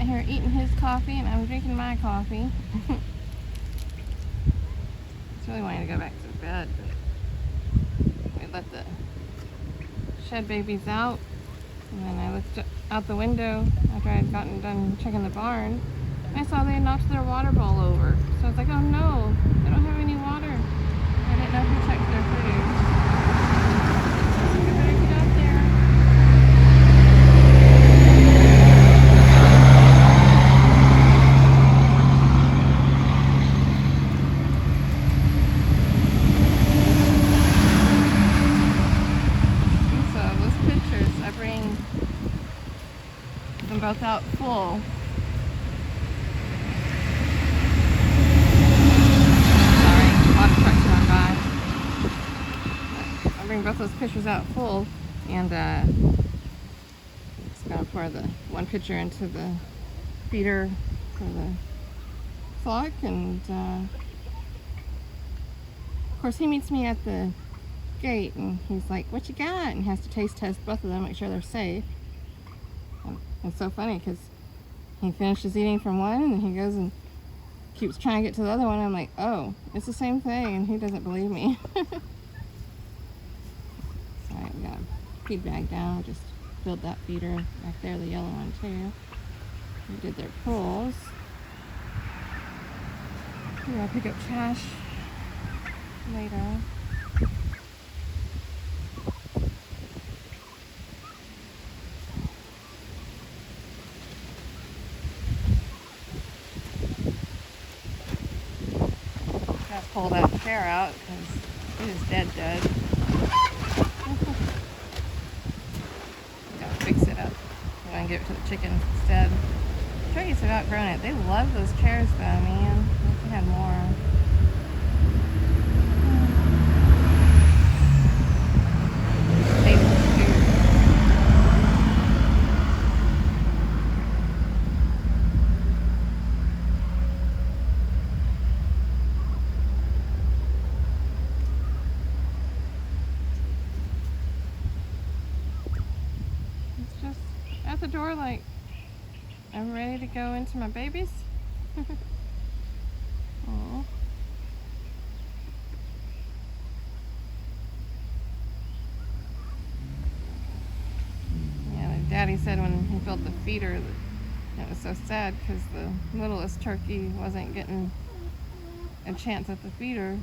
here eating his coffee and I'm drinking my coffee. I was really wanting to go back to bed, but we let the shed babies out, and then I looked out the window after I had gotten done checking the barn. I saw they had knocked their water bowl over. So I was like, oh no, they don't have any water. I didn't know who checked their food. I better get out there. And so those pictures, I bring them both out full. Bring both those pictures out full, and just gonna pour the one picture into the feeder for the flock, and of course he meets me at the gate and he's like, what you got? And has to taste test both of them, make sure they're safe. And it's so funny because he finishes eating from one and then he goes and keeps trying to get to the other one. I'm like, oh, it's the same thing, and he doesn't believe me. Alright, we got a feed bag down. We just filled that feeder back there, the yellow one too. We did their pulls. We're gonna pick up trash later. Gotta pull that chair out because it is dead. Fix it up. I'm gonna give it to the chickens instead. Turkeys have outgrown it. They love those chairs though, man. I wish we had more. At the door like I'm ready to go into my babies. Aww. Yeah, like Daddy said when he built the feeder that it was so sad because the littlest turkey wasn't getting a chance at the feeder.